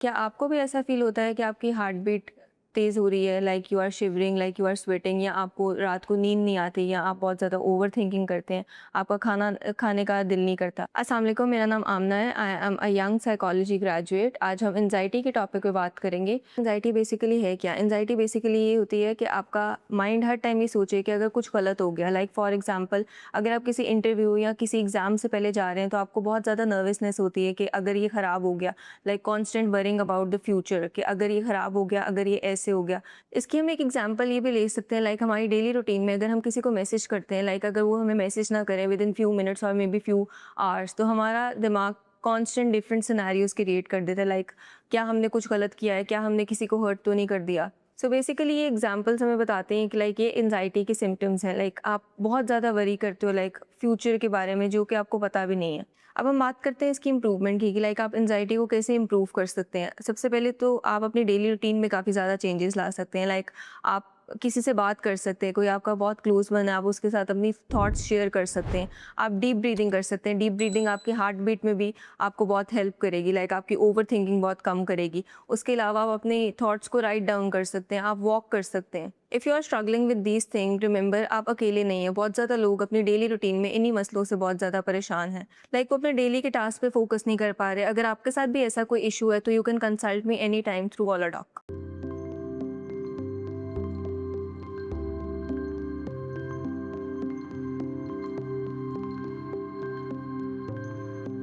क्या आपको भी ऐसा फ़ील होता है कि आपकी हार्ट बीट तेज़ हो रही है, like you are shivering, like you are sweating, या आपको रात को नींद नहीं आती, या आप बहुत ज़्यादा ओवरथिंकिंग करते हैं, आपका खाना खाने का दिल नहीं करता? अस्सलाम वालेकुम, मेरा नाम आमना है। I am a young psychology graduate. आज हम एंग्ज़ायटी के टॉपिक पे बात करेंगे। एंग्ज़ायटी बेसिकली है क्या? एंग्ज़ायटी बेसिकली ये होती है कि आपका माइंड हर टाइम ये सोचे कि अगर कुछ गलत हो गया, लाइक फॉर एग्ज़ाम्पल अगर आप किसी इंटरव्यू या किसी एग्ज़ाम से पहले जा रहे हैं, तो आपको बहुत ज़्यादा नर्वसनेस होती है कि अगर ये ख़राब हो गया, like constant worrying about the future कि अगर ये ख़राब हो गया, अगर ये ऐसे हो गया। इसकी हम एक एग्जांपल ये भी ले सकते हैं, लाइक हमारी डेली रूटीन में अगर हम किसी को मैसेज करते हैं, लाइक अगर वो हमें मैसेज ना करें विद इन फ्यू मिनट्स और मे बी फ्यू आवर्स, तो हमारा दिमाग कॉन्स्टेंट डिफरेंट सिनेरियोज क्रिएट कर देता है, लाइक क्या हमने कुछ गलत किया है, क्या हमने किसी को हर्ट तो नहीं कर दिया। सो बेसिकली ये एग्जांपल्स हमें बताते हैं कि लाइक ये एंजाइटी के सिम्टम्स हैं, लाइक आप बहुत ज़्यादा वरी करते हो लाइक फ्यूचर के बारे में जो कि आपको पता भी नहीं है। अब हम बात करते हैं इसकी इम्प्रूवमेंट की कि लाइक आप एंजाइटी को कैसे इम्प्रूव कर सकते हैं। सबसे पहले तो आप अपनी डेली रूटीन में काफ़ी ज़्यादा चेंजेस ला सकते हैं, लाइक आप किसी से बात कर सकते हैं, कोई आपका बहुत क्लोज बन है, आप उसके साथ अपनी थॉट्स शेयर कर सकते हैं। आप डीप ब्रीदिंग कर सकते हैं। डीप ब्रीदिंग आपकी हार्ट बीट में भी आपको बहुत हेल्प करेगी, लाइक आपकी ओवर थिंकिंग बहुत कम करेगी। उसके अलावा आप अपने थॉट्स को राइट डाउन कर सकते हैं, आप वॉक कर सकते हैं। If you are struggling with these thing, remember आप अकेले नहीं हैं। बहुत ज़्यादा लोग अपनी डेली रूटीन में इन्हीं मसलों से बहुत ज़्यादा परेशान हैं, लाइक वो अपने डेली के टास्क पे फोकस नहीं कर पा रहे। अगर आपके साथ भी ऐसा कोई इशू है तो you can consult me any time through ऑलाडॉक।